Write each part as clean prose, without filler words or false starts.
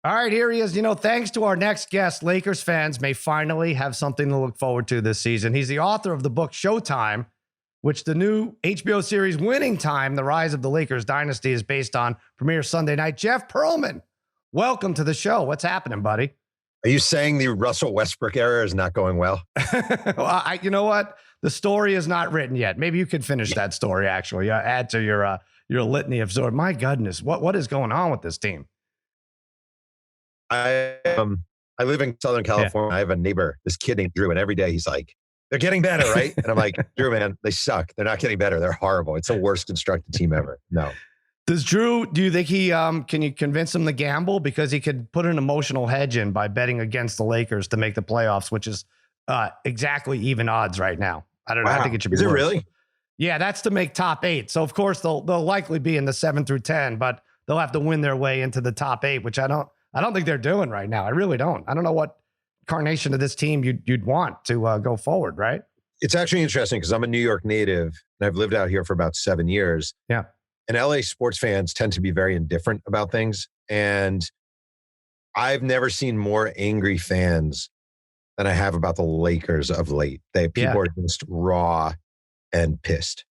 All right, here he is. Thanks to our next guest, Lakers fans may finally have something to look forward to this season. He's the author of the book Showtime, which the new HBO series Winning Time, The Rise of the Lakers Dynasty is based on, premieres Sunday night. Jeff Pearlman, welcome to the show. What's happening, buddy? Are you saying the Russell Westbrook era is not going well? Well, you know what? The story is not written yet. Maybe you could finish that story, actually. Add to your litany of stories. My goodness, what is going on with this team? I live in Southern California. Yeah. I have a neighbor, this kid named Drew, and every day he's like, they're getting better, right? And I'm like, Drew, man, they suck. They're not getting better. They're horrible. It's the worst constructed team ever. No. Do you think he can you convince him to gamble? Because he could put an emotional hedge in by betting against the Lakers to make the playoffs, which is exactly even odds right now. I don't know. I think it should be worse. Is it really? Yeah, that's to make top 8. So of course they'll likely be in the 7 through 10, but they'll have to win their way into the top 8, which I don't think they're doing right now. I really don't. I don't know what incarnation of this team you'd want to go forward, right? It's actually interesting because I'm a New York native and I've lived out here for about 7 years. Yeah. And LA sports fans tend to be very indifferent about things. And I've never seen more angry fans than I have about the Lakers of late. People are just raw and pissed.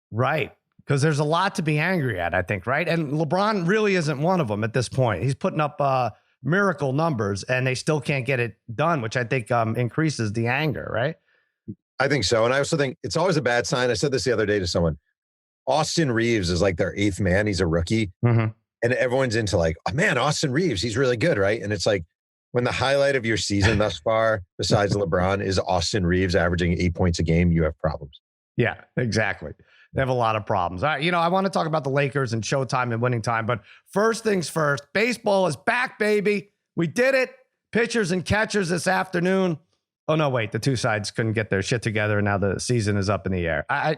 Right. Because there's a lot to be angry at, I think, right? And LeBron really isn't one of them at this point. He's putting up miracle numbers and they still can't get it done, which I think increases the anger, right? I think so. And I also think it's always a bad sign. I said this the other day to someone. Austin Reeves is like their 8th man. He's a rookie. Mm-hmm. And everyone's into like, oh man, Austin Reeves, he's really good, right? And it's like when the highlight of your season thus far, besides LeBron, is Austin Reeves averaging 8 points a game, you have problems. Yeah, exactly. They have a lot of problems. I want to talk about the Lakers and Showtime and Winning Time. But first things first, baseball is back, baby. We did it. Pitchers and catchers this afternoon. Oh, no, wait. The two sides couldn't get their shit together. And now the season is up in the air. I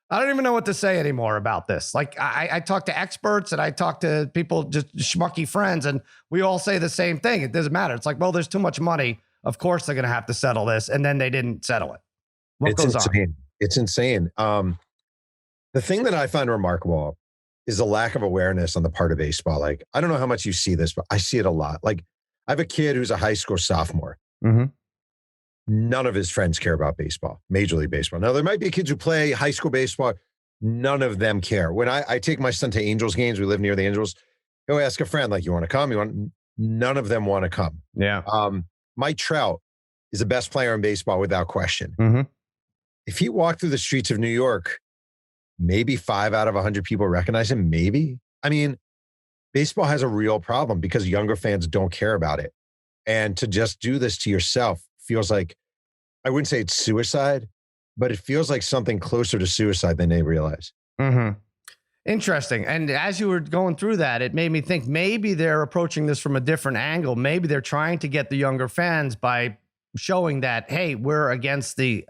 don't even know what to say anymore about this. Like I talk to experts and I talk to people, just schmucky friends, and we all say the same thing. It doesn't matter. It's like, well, there's too much money. Of course they're going to have to settle this. And then they didn't settle it. What goes on? It's insane. The thing that I find remarkable is the lack of awareness on the part of baseball. Like, I don't know how much you see this, but I see it a lot. Like, I have a kid who's a high school sophomore. Mm-hmm. None of his friends care about baseball, Major League Baseball. Now, there might be kids who play high school baseball. None of them care. When I take my son to Angels games, we live near the Angels, he'll ask a friend, like, you want to come? None of them want to come. Yeah. Mike Trout is the best player in baseball without question. Mm-hmm. If he walked through the streets of New York, maybe 5 out of 100 people recognize him. Maybe. I mean, baseball has a real problem because younger fans don't care about it. And to just do this to yourself feels like, I wouldn't say it's suicide, but it feels like something closer to suicide than they realize. Mm-hmm. Interesting. And as you were going through that, it made me think maybe they're approaching this from a different angle. Maybe they're trying to get the younger fans by showing that, hey, we're against the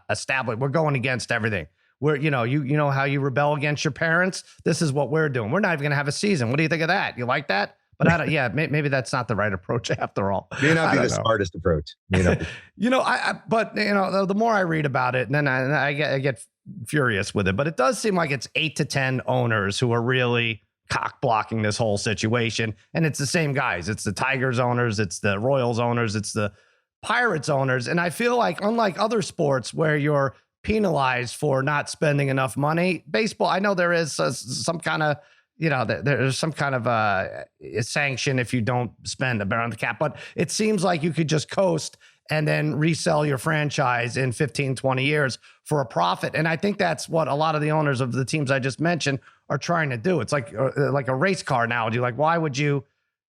established. We're going against everything. We're, you know how you rebel against your parents. This is what we're doing. We're not even going to have a season. What do you think of that? You like that? But I don't. Yeah, maybe that's not the right approach after all. May not be the smartest approach. But the more I read about it, and then I get furious with it. But it does seem like it's 8 to 10 owners who are really cock blocking this whole situation, and it's the same guys. It's the Tigers owners, it's the Royals owners, it's the Pirates owners, and I feel like unlike other sports where you're penalized for not spending enough money, baseball, I know there is some kind of. There's some kind of a sanction if you don't spend around the cap, but it seems like you could just coast and then resell your franchise in 15, 20 years for a profit. And I think that's what a lot of the owners of the teams I just mentioned are trying to do. It's like a race car analogy. Like, why would you,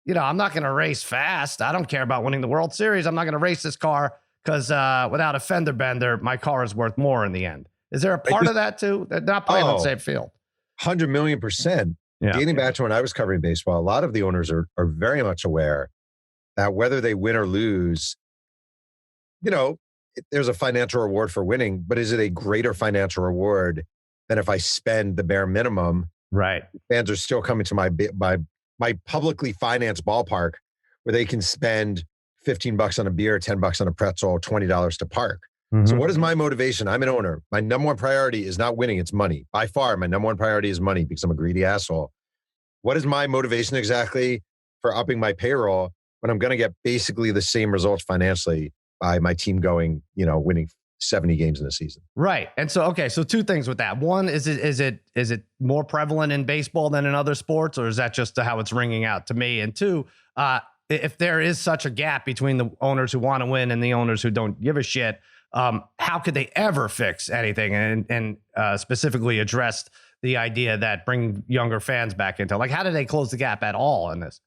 I'm not going to race fast. I don't care about winning the World Series. I'm not going to race this car because without a fender bender, my car is worth more in the end. Is there a part of that too? They're not playing on the same field. 100 million%. Yeah. Dating back to when I was covering baseball, a lot of the owners are very much aware that whether they win or lose, there's a financial reward for winning, but is it a greater financial reward than if I spend the bare minimum? Right. Fans are still coming to my publicly financed ballpark where they can spend $15 on a beer, $10 on a pretzel, $20 to park. Mm-hmm. So what is my motivation? I'm an owner. My number one priority is not winning. It's money. By far, my number one priority is money because I'm a greedy asshole. What is my motivation exactly for upping my payroll when I'm going to get basically the same results financially by my team going, winning 70 games in a season. Right. And so, okay, so two things with that. One, is it more prevalent in baseball than in other sports, or is that just how it's ringing out to me? And two, if there is such a gap between the owners who want to win and the owners who don't give a shit, how could they ever fix anything and specifically address the idea that bring younger fans back into, like, how do they close the gap at all in this?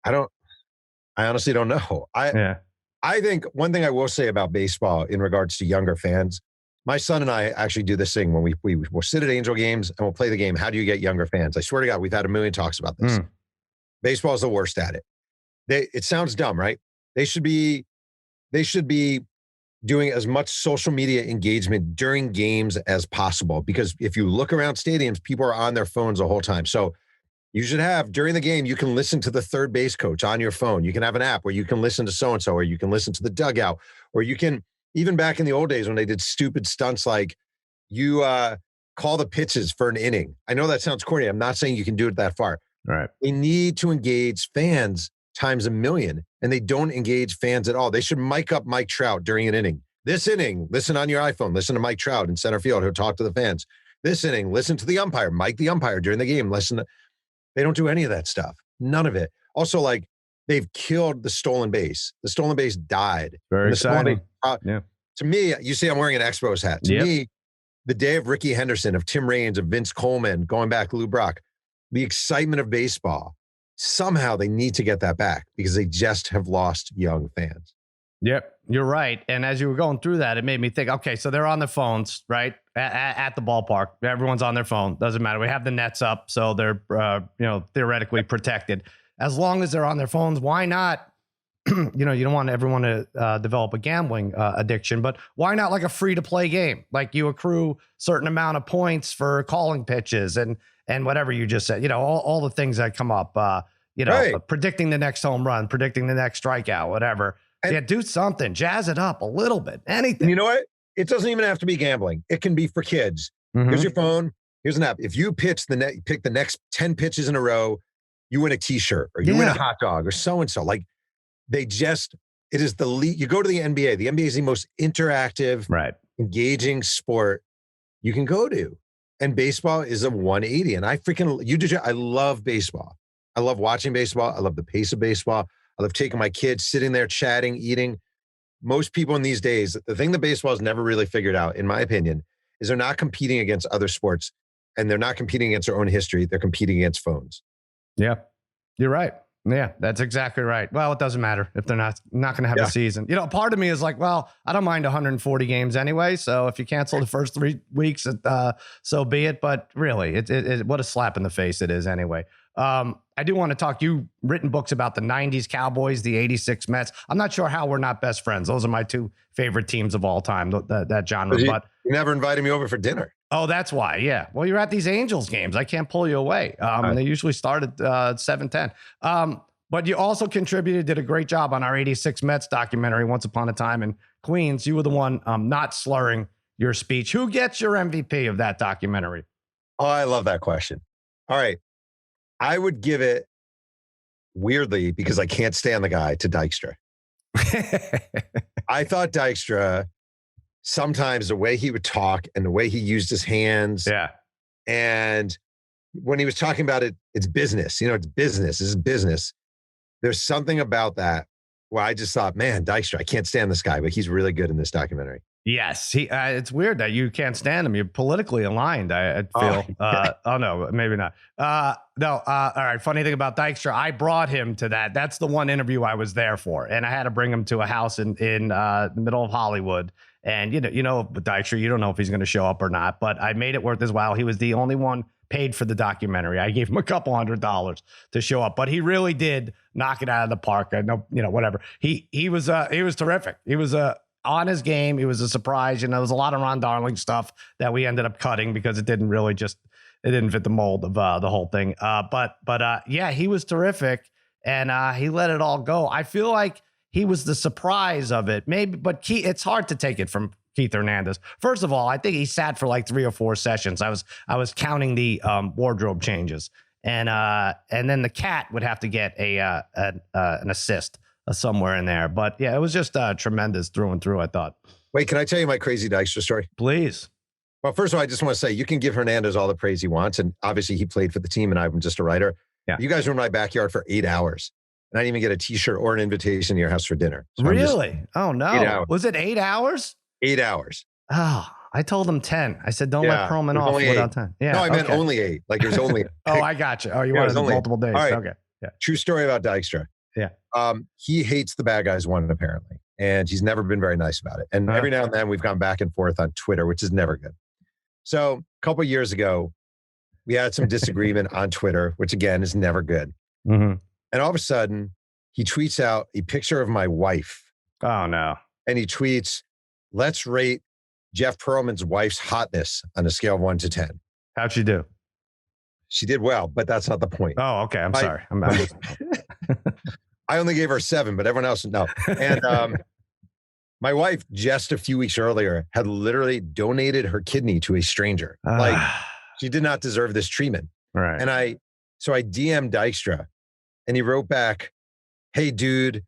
I honestly don't know. I think one thing I will say about baseball in regards to younger fans, my son and I actually do this thing when we will sit at Angel games and we'll play the game. How do you get younger fans? I swear to God, we've had a million talks about this. Baseball is the worst at it. It sounds dumb, right? They should be doing as much social media engagement during games as possible, because if you look around stadiums, people are on their phones the whole time. So you should have, during the game, you can listen to the third base coach on your phone. You can have an app where you can listen to so-and-so, or you can listen to the dugout, or you can, even back in the old days when they did stupid stunts like you call the pitches for an inning. I know that sounds corny. I'm not saying you can do it that far. Right. They need to engage fans times a million, and they don't engage fans at all. They should mic up Mike Trout during an inning. This inning, listen on your iPhone. Listen to Mike Trout in center field. He'll talk to the fans. This inning, listen to the umpire. Mic the umpire during the game. They don't do any of that stuff. None of it. Also, like, they've killed the stolen base. The stolen base died. Very exciting. To me, you see I'm wearing an Expos hat. To me, the day of Ricky Henderson, of Tim Raines, of Vince Coleman, going back Lou Brock, the excitement of baseball, somehow they need to get that back, because they just have lost young fans. Yep, you're right. And as you were going through that, it made me think, okay, so they're on their phones, right? At the ballpark. Everyone's on their phone. Doesn't matter. We have the nets up, so they're, theoretically protected. As long as they're on their phones, why not? You don't want everyone to develop a gambling addiction, but why not like a free-to-play game? Like, you accrue certain amount of points for calling pitches and whatever you just said, all the things that come up, right. Predicting the next home run, predicting the next strikeout, whatever. And do something, jazz it up a little bit, anything. You know what? It doesn't even have to be gambling. It can be for kids. Here's your phone. Here's an app. If you pick the next 10 pitches in a row, you win a t-shirt, or you win a hot dog, or so-and-so. Like, it is the lead. You go to the NBA. The NBA is the most interactive, right, engaging sport you can go to. And baseball is a 180. And I love baseball. I love watching baseball. I love the pace of baseball. I love taking my kids, sitting there, chatting, eating. Most people in these days, the thing that baseball has never really figured out, in my opinion, is they're not competing against other sports, and they're not competing against their own history. They're competing against phones. Yeah, you're right. Yeah, that's exactly right. Well, it doesn't matter if they're not going to have a season. Part of me is like, well, I don't mind 140 games anyway. So if you cancel the first 3 weeks, so be it. But really, what a slap in the face it is anyway. I do want to talk. You've written books about the 90s Cowboys, the 86 Mets. I'm not sure how we're not best friends. Those are my two favorite teams of all time, that genre. You never invited me over for dinner. Oh, that's why. Yeah. Well, you're at these Angels games. I can't pull you away. They usually start at 7:10. But you also did a great job on our 86 Mets documentary, Once Upon a Time in Queens. You were the one not slurring your speech. Who gets your MVP of that documentary? Oh, I love that question. All right. I would give it, weirdly, because I can't stand the guy, to Dykstra. I thought Dykstra, sometimes the way he would talk and the way he used his hands. Yeah. And when he was talking about it, it's business. It's business. This is business. There's something about that where I just thought, man, Dykstra, I can't stand this guy, but he's really good in this documentary. Yes, it's weird that you can't stand him. You're politically aligned, I feel. Oh no, maybe not. No. All right. Funny thing about Dykstra, I brought him to that. That's the one interview I was there for, and I had to bring him to a house in the middle of Hollywood. And with Dykstra, you don't know if he's going to show up or not. But I made it worth his while. He was the only one paid for the documentary. I gave him a couple $100 to show up, but he really did knock it out of the park. I know, whatever. He was terrific. He was on his game. It was a surprise. There was a lot of Ron Darling stuff that we ended up cutting because it didn't fit the mold of the whole thing. But yeah, he was terrific, and he let it all go. I feel like he was the surprise of it, maybe, but it's hard to take it from Keith Hernandez. First of all, I think he sat for like 3 or 4 sessions. I was counting the wardrobe changes. and then the cat would have to get an assist somewhere in there. But yeah, it was just tremendous through and through, I thought. Wait, can I tell you my crazy Dykstra story? Please. Well, first of all, I just want to say you can give Hernandez all the praise he wants. And obviously he played for the team and I'm just a writer. Yeah. You guys were in my backyard for 8 hours. And I didn't even get a t-shirt or an invitation to your house for dinner. So really? Oh, no. 8 hours. Was it 8 hours? 8 hours. Oh, I told him 10. I said, don't let Pearlman off without 10. Yeah. No, I meant only 8. Like it was only. Oh, I got you. Oh, you wanted multiple days. All right. Okay. Yeah. True story about Dykstra. Yeah. He hates the Bad Guys one, apparently. And he's never been very nice about it. And every now and then we've gone back and forth on Twitter, which is never good. So a couple of years ago, we had some disagreement on Twitter, which again is never good. Mm-hmm. And all of a sudden, he tweets out a picture of my wife. Oh, no. And he tweets, let's rate Jeff Pearlman's wife's hotness on a scale of 1 to 10. How'd she do? She did well, but that's not the point. Oh, okay. I'm sorry. I only gave her 7, but everyone else, no. And my wife, just a few weeks earlier, had literally donated her kidney to a stranger. Like, she did not deserve this treatment. Right. And I DM'd Dykstra, and he wrote back, hey, dude,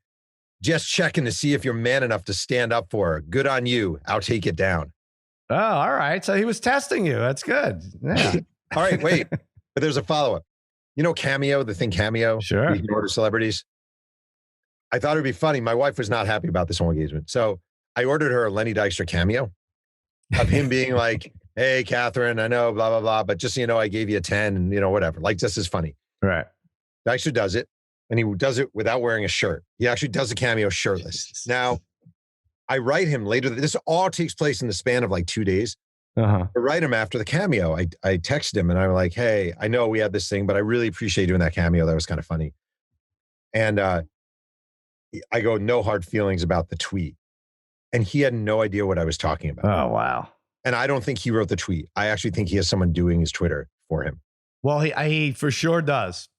just checking to see if you're man enough to stand up for her. Good on you. I'll take it down. Oh, all right. So he was testing you. That's good. Yeah. All right, wait. But there's a follow-up. You know Cameo, the thing Cameo? Sure. You can order celebrities. I thought it'd be funny. My wife was not happy about this whole engagement. So I ordered her a Lenny Dykstra cameo of him being like, hey, Catherine, I know, blah, blah, blah. But just so you know, I gave you a 10 and, whatever. Like, just as funny. Right. Dykstra does it. And he does it without wearing a shirt. He actually does the cameo shirtless. Now, I write him later. This all takes place in the span of like 2 days. I write him after the cameo. I texted him and I'm like, hey, I know we had this thing, but I really appreciate doing that cameo. That was kind of funny. And I go, no hard feelings about the tweet. And he had no idea what I was talking about. Oh, wow. And I don't think he wrote the tweet. I actually think he has someone doing his Twitter for him. Well, he for sure does.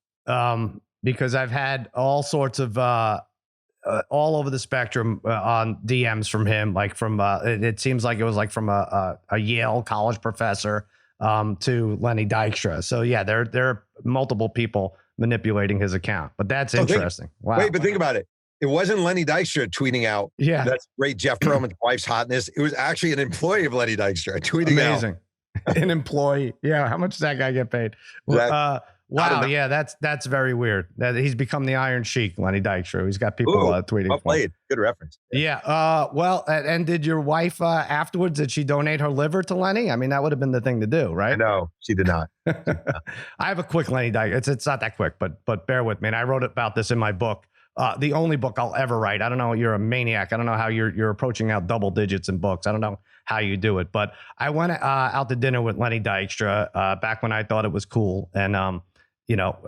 Because I've had all sorts of all over the spectrum on DMs from him, like from it seems like it was like from a Yale college professor to Lenny Dykstra. So yeah, there are multiple people manipulating his account, but that's interesting. Wow. Wait, but think about it. It wasn't Lenny Dykstra tweeting out, yeah, that's great Jeff Pearlman's wife's hotness. It was actually an employee of Lenny Dykstra tweeting Amazing. An employee. Yeah. How much does that guy get paid? Wow, yeah, that's very weird. That he's become the Iron Sheik, Lenny Dykstra. He's got people tweeting. Well played. Good reference. Yeah. Well, and did your wife afterwards? Did she donate her liver to Lenny? I mean, that would have been the thing to do, right? No, she did not. I have a quick Lenny Dykstra. It's not that quick, but bear with me. And I wrote about this in my book. The only book I'll ever write. I don't know. You're a maniac. I don't know how you're approaching out double digits in books. I don't know how you do it. But I went out to dinner with Lenny Dykstra back when I thought it was cool, and I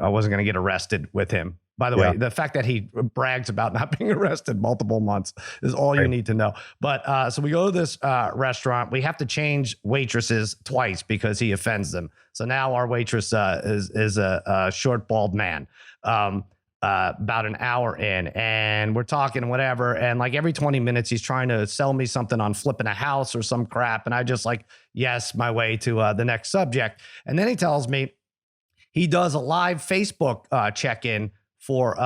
wasn't going to get arrested with him. By the way, the fact that he brags about not being arrested multiple months is all you need to know. But so we go to this restaurant. We have to change waitresses twice because he offends them. So now our waitress is a short, bald man. About an hour in, and we're talking whatever, and like every 20 minutes he's trying to sell me something on flipping a house or some crap, and I just like yes my way to the next subject. And then he tells me he does a live Facebook check-in for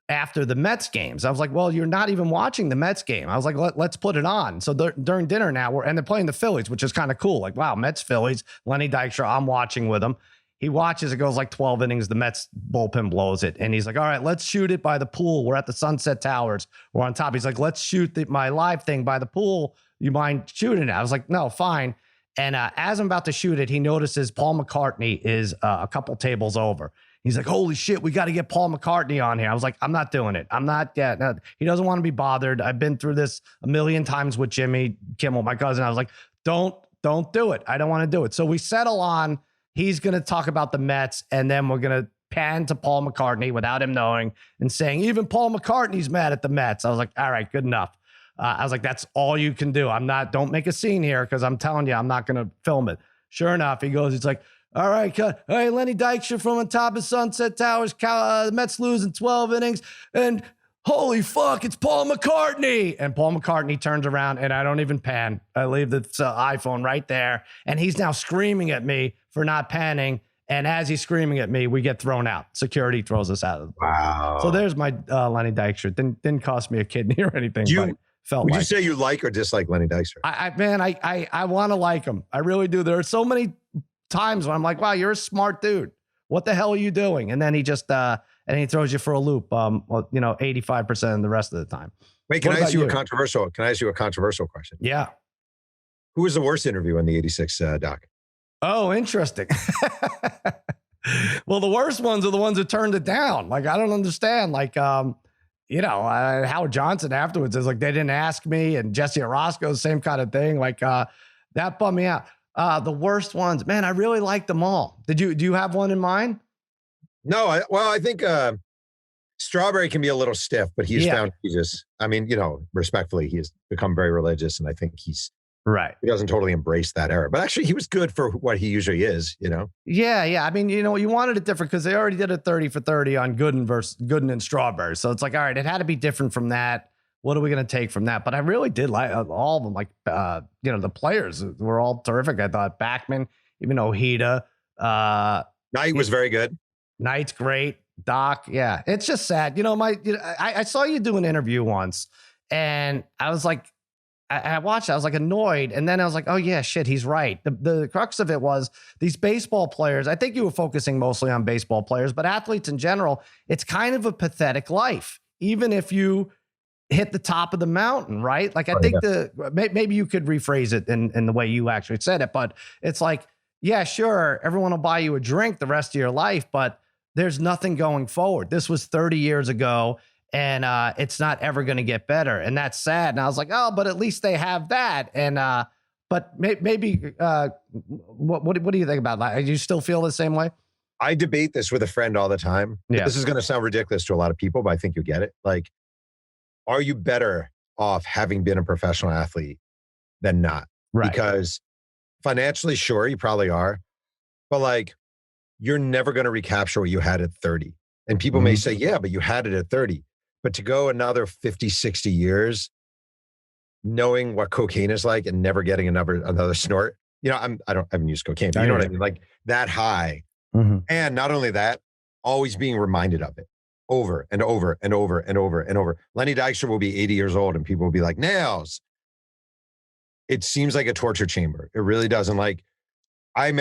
after the Mets games. I was like, well, you're not even watching the Mets game. I was like, let's put it on. So during dinner now, and they're playing the Phillies, which is kind of cool. Like, wow, Mets, Phillies, Lenny Dykstra, I'm watching with him. He watches, it goes like 12 innings. The Mets bullpen blows it. And he's like, all right, let's shoot it by the pool. We're at the Sunset Towers. We're on top. He's like, let's shoot my live thing by the pool. You mind shooting it? I was like, no, fine. And as I'm about to shoot it, he notices Paul McCartney is a couple tables over. He's like, holy shit, we got to get Paul McCartney on here. I was like, I'm not doing it. I'm not. Yeah, no. He doesn't want to be bothered. I've been through this a million times with Jimmy Kimmel, my cousin. I was like, don't do it. I don't want to do it. So we settle on, he's going to talk about the Mets, and then we're going to pan to Paul McCartney without him knowing and saying, even Paul McCartney's mad at the Mets. I was like, all right, good enough. I was like, that's all you can do. don't make a scene here because I'm telling you, I'm not going to film it. Sure enough, he's like, all right, cut. Hey, Lenny Dykstra from on top of Sunset Towers. The Mets losing 12 innings. And holy fuck, it's Paul McCartney. And Paul McCartney turns around, and I don't even pan. I leave the iPhone right there. And he's now screaming at me for not panning. And as he's screaming at me, we get thrown out. Security throws us out of the pool. Wow. So there's my Lenny Dykstra. Didn't cost me a kidney or anything. Would you say you like or dislike Lenny Dykstra? I want to like him. I really do. There are so many times when I'm like, wow, you're a smart dude. What the hell are you doing? And then he just and he throws you for a loop. 85% the rest of the time. Wait, can I ask you a controversial question? Yeah. Who was the worst interview on the 86 doc? Oh, interesting. Well, the worst ones are the ones that turned it down. Like, I don't understand. Like, Howard Johnson afterwards is like, they didn't ask me. And Jesse Orozco, same kind of thing. Like, that bummed me out. The worst ones, man, I really liked them all. Do you have one in mind? No, I think Strawberry can be a little stiff, but he's found Jesus. I mean, respectfully, he has become very religious, and I think he's right. He doesn't totally embrace that era, but actually, he was good for what he usually is. Yeah. I mean, you wanted it different because they already did a 30 for 30 on Gooden and Strawberry, so it's like, all right, it had to be different from that. What are we going to take from that? But I really did like all of them. Like, the players were all terrific. I thought Backman, even Ojeda. Knight was very good. Knight's great. Doc, yeah. It's just sad. I saw you do an interview once, and I was like, I watched it. I was like annoyed. And then I was like, oh, yeah, shit, he's right. The crux of it was these baseball players. I think you were focusing mostly on baseball players, but athletes in general, it's kind of a pathetic life, even if you hit the top of the mountain, right? Like, I think maybe you could rephrase it in the way you actually said it, but it's like, yeah, sure, everyone will buy you a drink the rest of your life, but there's nothing going forward. This was 30 years ago, and it's not ever going to get better, and that's sad. And I was like, oh, but at least they have that. And but maybe what do you think about that? Do you still feel the same way? I debate this with a friend all the time. Yeah. This is going to sound ridiculous to a lot of people, but I think you get it. Like, are you better off having been a professional athlete than not? Right. Because financially, sure, you probably are. But like, you're never going to recapture what you had at 30. And people may say, yeah, but you had it at 30. But to go another 50, 60 years, knowing what cocaine is like and never getting another snort, I haven't used cocaine, but you know what I mean? Like that high. Mm-hmm. And not only that, always being reminded of it. Over and over and over and over and over. Lenny Dykstra will be 80 years old and people will be like, nails. It seems like a torture chamber. It really doesn't. Like, I'm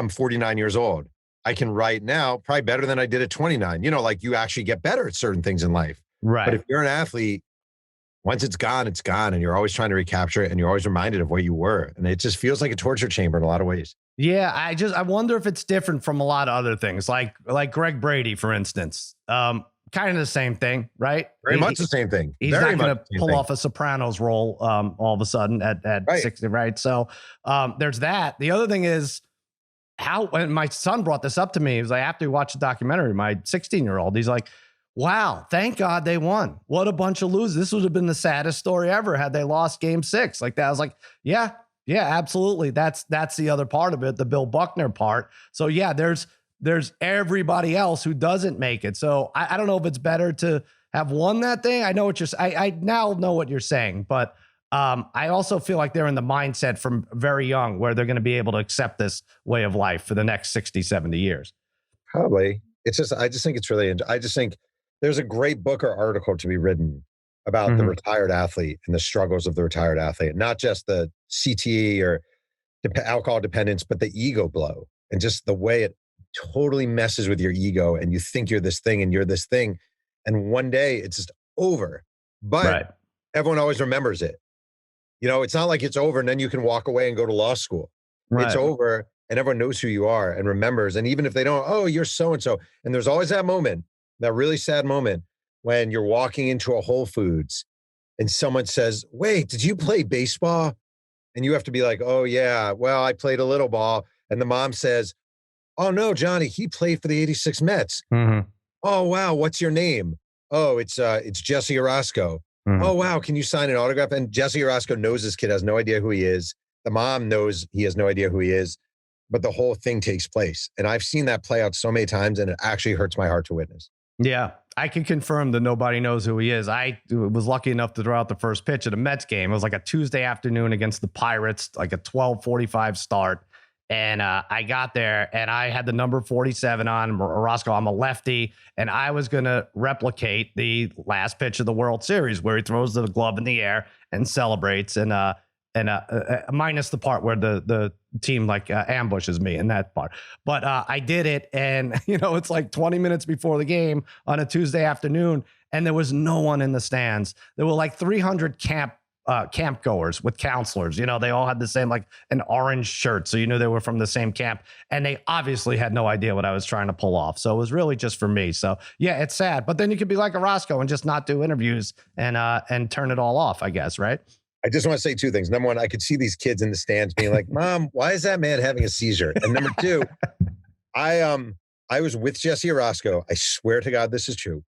49 years old. I can write now probably better than I did at 29. Like, you actually get better at certain things in life. Right. But if you're an athlete, once it's gone, and you're always trying to recapture it, and you're always reminded of what you were. And it just feels like a torture chamber in a lot of ways. Yeah, I wonder if it's different from a lot of other things, like Greg Brady, for instance. Kind of the same thing, right? Very much the same thing. He's not going to pull off a Sopranos role all of a sudden at 60, right? So there's that. The other thing is when my son brought this up to me, he was like, after he watched the documentary, my 16-year-old, he's like, wow, thank God they won. What a bunch of losers. This would have been the saddest story ever had they lost game 6 like that. I was like, yeah, absolutely. That's the other part of it, the Bill Buckner part. So yeah, there's everybody else who doesn't make it. So I don't know if it's better to have won that thing. I know what I now know what you're saying, but I also feel like they're in the mindset from very young where they're going to be able to accept this way of life for the next 60, 70 years. Probably. I just think it's really, I just think there's a great book or article to be written about the retired athlete and the struggles of the retired athlete, not just the CTE or alcohol dependence, but the ego blow and just the way it totally messes with your ego. And you think you're this thing and you're this thing. And one day it's just over, but everyone always remembers it. It's not like it's over and then you can walk away and go to law school. Right. It's over and everyone knows who you are and remembers. And even if they don't, oh, you're so-and-so. And there's always that moment, that really sad moment when you're walking into a Whole Foods and someone says, wait, did you play baseball? And you have to be like, oh yeah, well, I played a little ball. And the mom says, oh no, Johnny, he played for the 86 Mets. Mm-hmm. Oh, wow. What's your name? Oh, it's Jesse Orozco. Mm-hmm. Oh, wow. Can you sign an autograph? And Jesse Orozco knows this kid has no idea who he is. The mom knows he has no idea who he is, but the whole thing takes place. And I've seen that play out so many times and it actually hurts my heart to witness. Yeah, I can confirm that nobody knows who he is. I was lucky enough to throw out the first pitch at a Mets game. It was like a Tuesday afternoon against the Pirates, like a 12:45 start. And I got there and I had the number 47 on Orozco. I'm a lefty, and I was going to replicate the last pitch of the World Series where he throws the glove in the air and celebrates, and minus the part where the team ambushes me in that part. But I did it, and it's like 20 minutes before the game on a Tuesday afternoon, and there was no one in the stands. There were like 300 camp goers with counselors. They all had the same, like, an orange shirt, so they were from the same camp, and they obviously had no idea what I was trying to pull off. So it was really just for me. So yeah, it's sad, but then you could be like Orozco and just not do interviews and turn it all off, I guess, right? I just want to say two things. Number one, I could see these kids in the stands being like, "Mom, why is that man having a seizure?" And number two, I was with Jesse Orozco. I swear to God, this is true.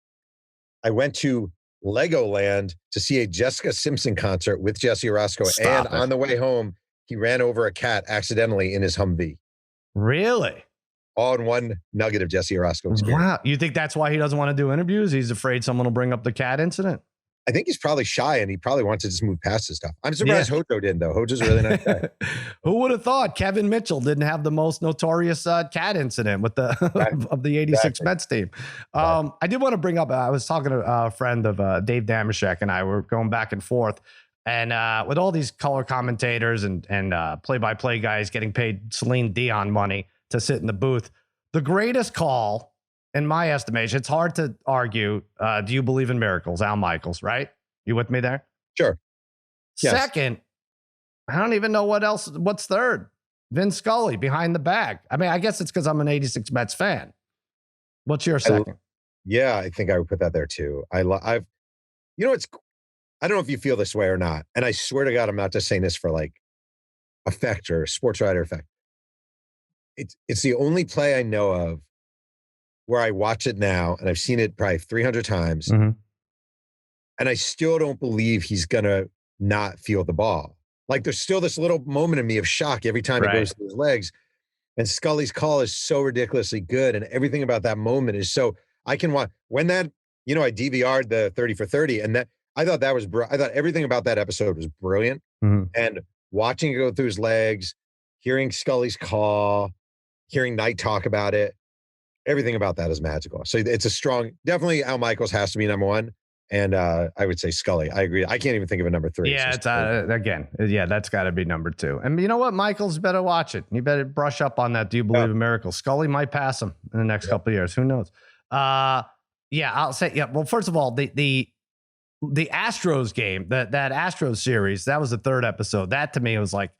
I went to Legoland to see a Jessica Simpson concert with Jesse Orozco. Stop and it. on the way home, he ran over a cat accidentally in his Humvee. Really? All in one nugget of Jesse Orozco experience. Wow. You think that's why he doesn't want to do interviews? He's afraid someone will bring up the cat incident? I think he's probably shy and he probably wants to just move past his stuff. I'm surprised Hojo didn't, though. Hojo's a really nice guy. Who would have thought Kevin Mitchell didn't have the most notorious cat incident with the of the 86 Mets team? I did want to bring up, I was talking to a friend of Dave Damashek, and I were going back and forth. And with all these color commentators and play-by-play guys getting paid Celine Dion money to sit in the booth, the greatest call, in my estimation, it's hard to argue. Do you believe in miracles? Al Michaels, right? You with me there? Sure. Yes. Second, I don't even know what's third. Vin Scully behind the bag. I mean, I guess it's because I'm an 86 Mets fan. What's your second? I think I would put that there too. I don't know if you feel this way or not. And I swear to God, I'm not just saying this for like effect or sports writer effect. It's the only play I know of where I watch it now, and I've seen it probably 300 times, and I still don't believe he's going to not feel the ball. Like, there's still this little moment in me of shock every time it goes to his legs, and Scully's call is so ridiculously good, and everything about that moment is so, I can watch, when that, I DVR'd the 30 for 30, and that, I thought everything about that episode was brilliant, and watching it go through his legs, hearing Scully's call, hearing Knight talk about it, everything about that is magical. So it's definitely Al Michaels has to be number one. And I would say Scully. I agree. I can't even think of a number three. Yeah, that's got to be number two. And you know what? Michaels better watch it. You better brush up on that. Do you believe in miracles? Scully might pass him in the next couple of years. Who knows? I'll say, well, first of all, the Astros game, that Astros series, that was the third episode. That to me was like,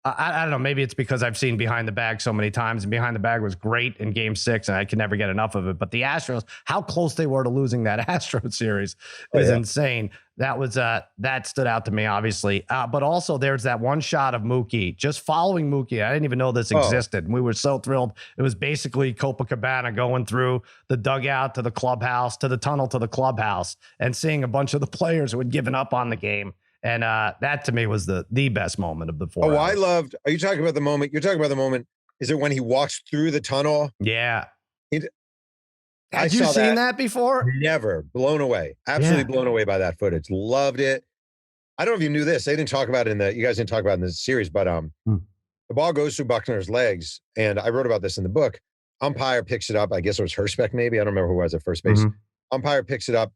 I don't know, maybe it's because I've seen Behind the Bag so many times, and Behind the Bag was great in Game 6, and I could never get enough of it. But the Astros, how close they were to losing that Astros series is insane. That was that stood out to me, obviously. But also, there's that one shot of Mookie, just following Mookie. I didn't even know this existed. And we were so thrilled. It was basically Copacabana going through the dugout to the clubhouse, to the tunnel to the clubhouse, and seeing a bunch of the players who had given up on the game. And that to me was the best moment of the 4 hours. I loved. Are you talking about the moment? You're talking about the moment. Is it when he walks through the tunnel? Yeah. Had you seen that before? Never. Blown away. Absolutely blown away by that footage. Loved it. I don't know if you knew this. They didn't talk about it you guys didn't talk about it in the series, but the ball goes through Buckner's legs, and I wrote about this in the book. Umpire picks it up. I guess it was Hirschbeck, maybe. I don't remember who was at first base. Umpire picks it up,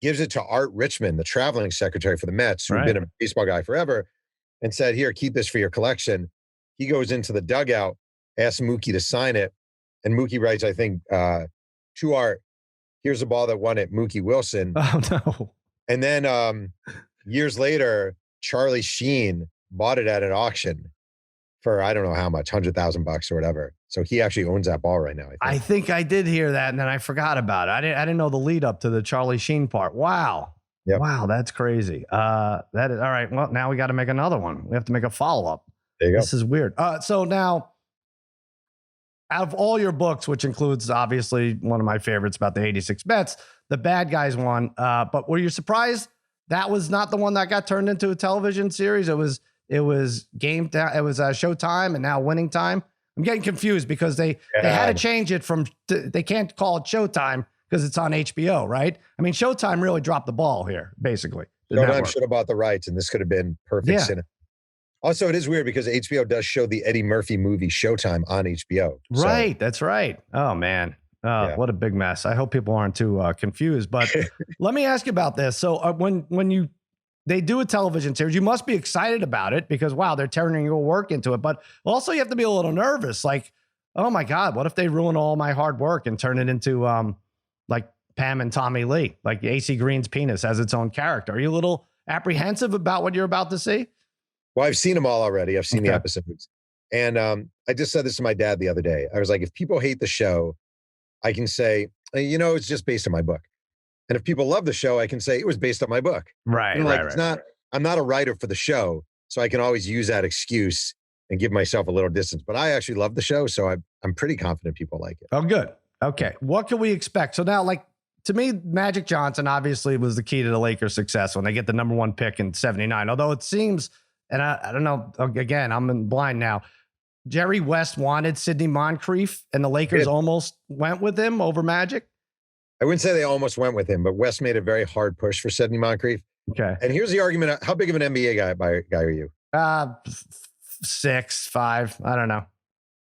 gives it to Art Richmond, the traveling secretary for the Mets, who'd been a baseball guy forever, and said, "Here, keep this for your collection." He goes into the dugout, asks Mookie to sign it, and Mookie writes, I think, to Art, "Here's a ball that won it, Mookie Wilson." Oh, no. And then years later, Charlie Sheen bought it at an auction for, I don't know how much, $100,000 or whatever. So he actually owns that ball right now. I think I did hear that, and then I forgot about it. I didn't know the lead up to the Charlie Sheen part. Wow. Yep. Wow, that's crazy. That is all right. Well, now we got to make another one. We have to make a follow-up. There you go. This is weird. So now, out of all your books, which includes obviously one of my favorites about the 86 Mets, the Bad Guys one. But were you surprised that was not the one that got turned into a television series? It was Showtime and now Winning Time. I'm getting confused because they had to change it they can't call it Showtime because it's on HBO, right? I mean, Showtime really dropped the ball here, basically. Showtime should have bought the rights, and this could have been perfect cinema. Also, it is weird because HBO does show the Eddie Murphy movie Showtime on HBO. Right. That's right. Oh, man. Yeah. What a big mess. I hope people aren't too confused. But let me ask you about this. So when they do a television series, you must be excited about it because, wow, they're turning your work into it. But also you have to be a little nervous. Like, oh, my God, what if they ruin all my hard work and turn it into like Pam and Tommy Lee, like AC Green's penis has its own character? Are you a little apprehensive about what you're about to see? Well, I've seen them all already. I've seen the episodes. And I just said this to my dad the other day. I was like, if people hate the show, I can say, it's just based on my book. And if people love the show, I can say it was based on my book. Right. It's not, I'm not a writer for the show. So I can always use that excuse and give myself a little distance. But I actually love the show. So I'm pretty confident people like it. Oh, good. Okay. What can we expect? So now, like, to me, Magic Johnson obviously was the key to the Lakers' success when they get the number 1 pick in 79. Although it seems, and I don't know, again, I'm in blind now. Jerry West wanted Sidney Moncrief, and the Lakers almost went with him over Magic. I wouldn't say they almost went with him, but West made a very hard push for Sidney Moncrief. Okay. And here's the argument. How big of an NBA guy are you? 6, 5. I don't know.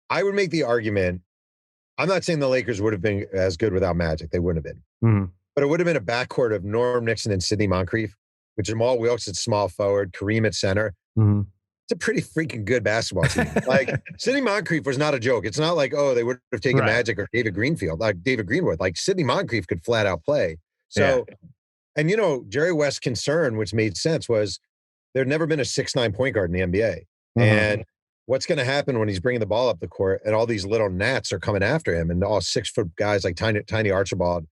I would make the argument. I'm not saying the Lakers would have been as good without Magic. They wouldn't have been. Mm-hmm. But it would have been a backcourt of Norm Nixon and Sidney Moncrief, with Jamal Wilkes at small forward, Kareem at center. Mm-hmm. It's a pretty freaking good basketball team. Like, Sidney Moncrief was not a joke. It's not like, they would have taken Magic or David Greenwood. Like, Sidney Moncrief could flat out play. So, and Jerry West's concern, which made sense, was there'd never been a 6'9" point guard in the NBA. Mm-hmm. And what's going to happen when he's bringing the ball up the court and all these little gnats are coming after him and all 6-foot guys like tiny Archibald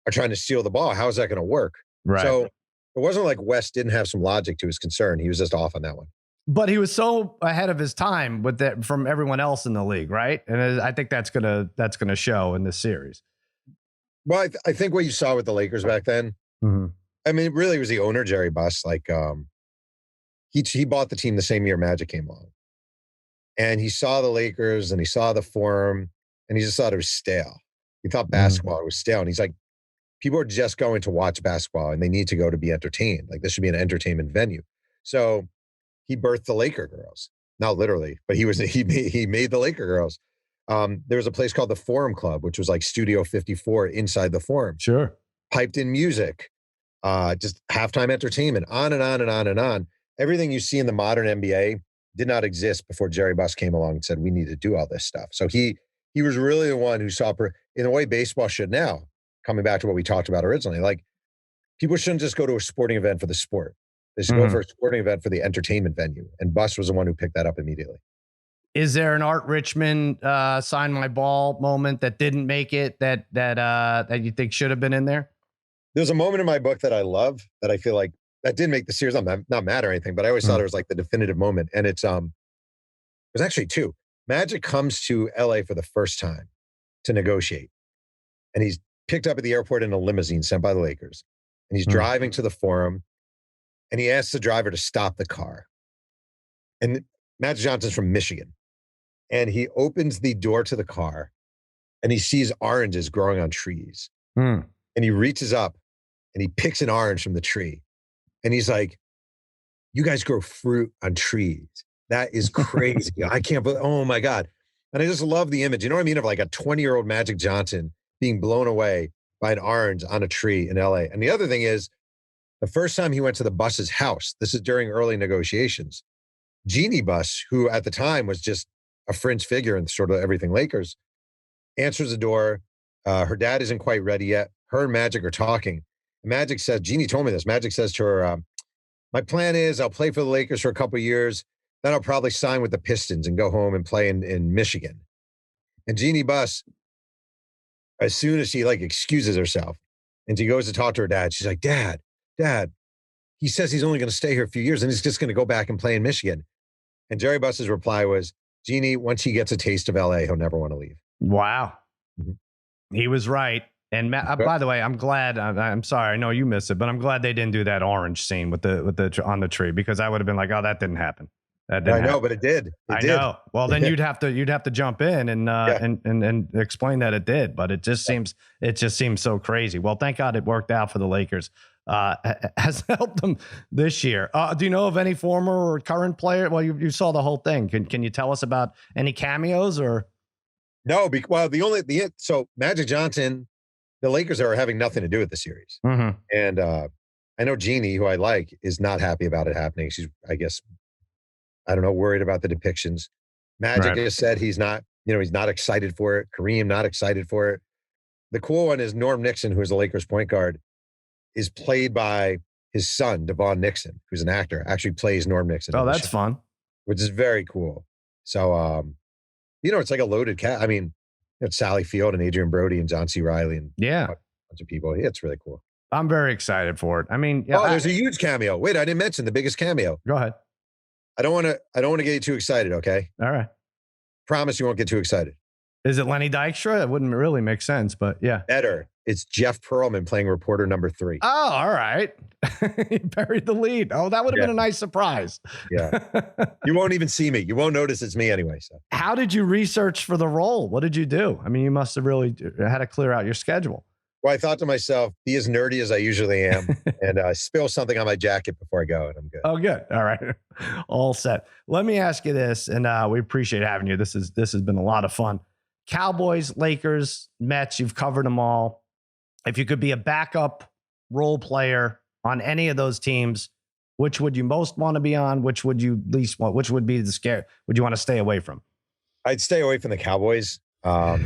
are trying to steal the ball? How is that going to work? Right. So it wasn't like West didn't have some logic to his concern. He was just off on that one. But he was so ahead of his time with that from everyone else in the league, right? And I think that's gonna show in this series. Well, I think what you saw with the Lakers back then, I mean, it really was the owner, Jerry Buss. Like, he bought the team the same year Magic came along. And he saw the Lakers and he saw the Forum and he just thought it was stale. He thought basketball was stale. And he's like, people are just going to watch basketball and they need to go to be entertained. Like, this should be an entertainment venue. So he birthed the Laker girls. Not literally, but he made the Laker girls. There was a place called the Forum Club, which was like Studio 54 inside the Forum. Sure. Piped in music, just halftime entertainment, on and on and on and on. Everything you see in the modern NBA did not exist before Jerry Buss came along and said, we need to do all this stuff. So he was really the one who saw, in the way baseball should now, coming back to what we talked about originally, like, people shouldn't just go to a sporting event for the sport. They should go for a sporting event for the entertainment venue. And Buss was the one who picked that up immediately. Is there an Art Richmond sign my ball moment that didn't make it that you think should have been in there? There's a moment in my book that I love that I feel like that didn't make the series. I'm not mad or anything, but I always thought it was like the definitive moment. And it was actually 2. Magic comes to LA for the first time to negotiate. And he's picked up at the airport in a limousine sent by the Lakers. And he's driving to the Forum. And he asks the driver to stop the car. And Magic Johnson's from Michigan. And he opens the door to the car and he sees oranges growing on trees. And he reaches up and he picks an orange from the tree. And he's like, you guys grow fruit on trees. That is crazy. I can't believe, oh my God. And I just love the image. You know what I mean? Of like a 20-year-old Magic Johnson being blown away by an orange on a tree in LA. And the other thing is, the first time he went to the Buss's house, this is during early negotiations, Jeannie Buss, who at the time was just a fringe figure in sort of everything Lakers, answers the door. Her dad isn't quite ready yet. Her and Magic are talking. Magic says, Jeannie told me this. Magic says to her, my plan is I'll play for the Lakers for a couple of years. Then I'll probably sign with the Pistons and go home and play in Michigan. And Jeannie Buss, as soon as she excuses herself and she goes to talk to her dad, she's like, Dad, he says he's only going to stay here a few years and he's just going to go back and play in Michigan. And Jerry Buss's reply was, Jeannie, once he gets a taste of LA, he'll never want to leave. Wow. He was right. And by the way, I'm glad, I'm sorry, I know you missed it, but I'm glad they didn't do that orange scene with the on the tree, because I would have been like, oh, that didn't happen. That I didn't know, happen. but it did. It I did. know. Well, then you'd have to jump in and explain that it did, but it just seems so crazy. Well, thank God it worked out for the Lakers. Has helped them this year. Do you know of any former or current player? Well, you saw the whole thing. Can you tell us about any cameos or? No, so Magic Johnson, the Lakers are having nothing to do with the series. Mm-hmm. And I know Jeannie, who I like, is not happy about it happening. She's, I guess, I don't know, worried about the depictions. Magic has said he's not excited for it. Kareem, not excited for it. The cool one is Norm Nixon, who is the Lakers point guard, is played by his son, Devon Nixon, who's an actor, actually plays Norm Nixon. Oh, that's fun. Which is very cool. So, it's like a loaded cat. I mean, it's Sally Field and Adrian Brody and John C. Reilly and a bunch of people. Yeah, it's really cool. I'm very excited for it. I mean, there's a huge cameo. Wait, I didn't mention the biggest cameo. Go ahead. I don't want to get you too excited, okay? All right. Promise you won't get too excited. Is it Lenny Dykstra? It wouldn't really make sense, but yeah. Better. It's Jeff Pearlman playing reporter number 3. Oh, all right. He buried the lead. Oh, that would have been a nice surprise. Yeah. You won't even see me. You won't notice it's me anyway. So. How did you research for the role? What did you do? I mean, you must have really had to clear out your schedule. Well, I thought to myself, be as nerdy as I usually am and spill something on my jacket before I go, and I'm good. Oh, good. All right. All set. Let me ask you this, and we appreciate having you. This has been a lot of fun. Cowboys, Lakers, Mets, you've covered them all. If you could be a backup role player on any of those teams, which would you most want to be on? Which would you least want? Which would be the scare? Would you want to stay away from? I'd stay away from the Cowboys. Number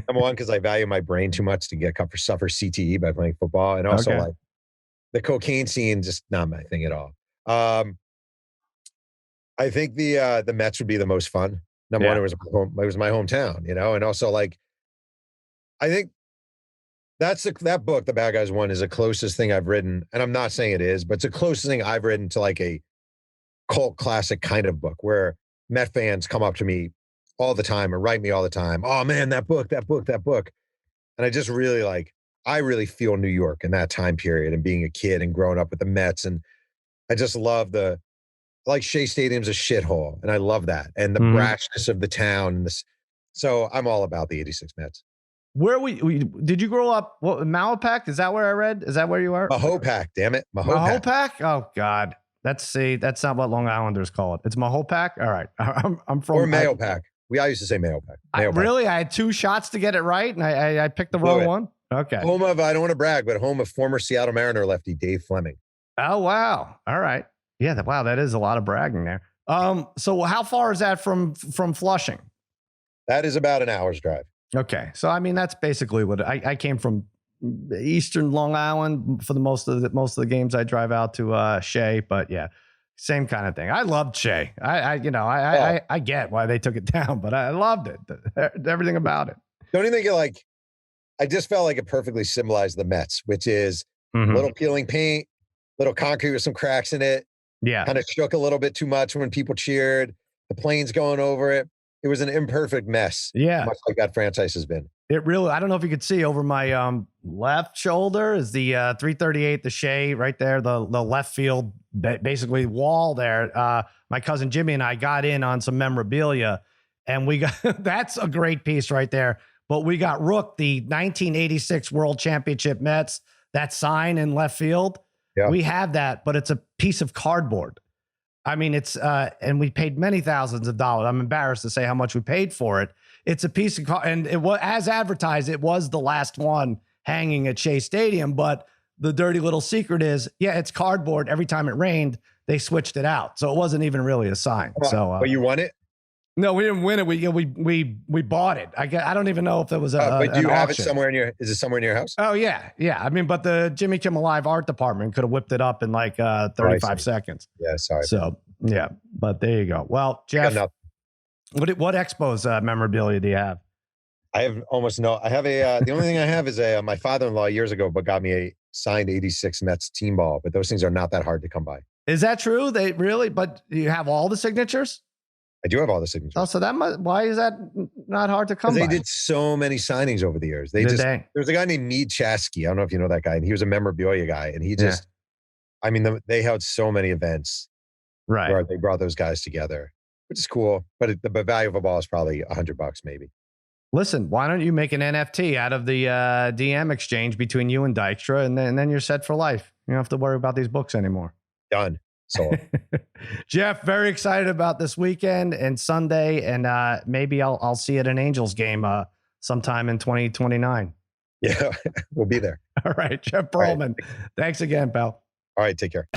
one, because I value my brain too much to suffer CTE by playing football. And also like the cocaine scene, just not my thing at all. I think the Mets would be the most fun. Number one, it was my hometown, and also like, I think that book, The Bad Guys Won, is the closest thing I've written. And I'm not saying it is, but it's the closest thing I've written to like a cult classic kind of book where Met fans come up to me all the time or write me all the time. Oh man, that book. And I just really I really feel New York in that time period and being a kid and growing up with the Mets. And I just love Shea Stadium's a shithole. And I love that. And the brashness of the town. And so I'm all about the 86 Mets. Where did you grow up? What, Mahopac? Is that where I read? Is that where you are? Mahopac, damn it. Mahopac? Oh God. That's not what Long Islanders call it. It's Mahopac. All right. I'm from Mahopac. I used to say Mahopac. I had 2 shots to get it right, and I picked the wrong one. Okay. Home of, I don't want to brag, but home of former Seattle Mariner lefty Dave Fleming. Oh wow. All right. Yeah. Wow. That is a lot of bragging there. So how far is that from Flushing? That is about an hour's drive. Okay. So, I mean, that's basically what I came from Eastern Long Island for the most of the games I drive out to Shea, but yeah, same kind of thing. I loved Shea. I get why they took it down, but I loved it. Everything about it. Don't you think I just felt like it perfectly symbolized the Mets, which is little peeling paint, little concrete with some cracks in it. Yeah. Kind of shook a little bit too much when people cheered, the planes going over it. It was an imperfect mess. Yeah. Much like that franchise has been. It really, I don't know if you could see over my left shoulder is the 338, the Shea right there, the left field, basically wall there. My cousin Jimmy and I got in on some memorabilia, and we got, that's a great piece right there. But we got Rook, the 1986 World Championship Mets, that sign in left field. Yeah. We have that, but it's a piece of cardboard. I mean, it's, and we paid many thousands of dollars. I'm embarrassed to say how much we paid for it. It's a piece of, and it was, as advertised, it was the last one hanging at Shea Stadium. But the dirty little secret is, it's cardboard. Every time it rained, they switched it out. So it wasn't even really a sign. So, but you won it? No, we didn't win it. We bought it. I don't even know if there was a. But do you have it somewhere in your? Is it somewhere in your house? Oh yeah. I mean, but the Jimmy Kimmel Live art department could have whipped it up in like 35 seconds. Yeah, sorry. So yeah, but there you go. Well, Jeff, what Expos memorabilia do you have? I have almost no. I have the only thing I have is my father-in-law years ago, but got me a signed '86 Mets team ball. But those things are not that hard to come by. Is that true? They really? But you have all the signatures? I do have all the signatures. Oh, so why is that not hard to come by? They did so many signings over the years. There's a guy named Mead Chasky. I don't know if you know that guy. And he was a memorabilia guy. And he just, I mean, they held so many events. Right. where they brought those guys together, which is cool. But the value of a ball is probably $100 maybe. Listen, why don't you make an NFT out of the DM exchange between you and Dykstra, and then you're set for life. You don't have to worry about these books anymore. Done. So, Jeff, very excited about this weekend and Sunday, and maybe I'll see you at an Angels game sometime in 2029. yeah, we'll be there. All right, Jeff Pearlman. Right. Thanks again, pal. All right, take care.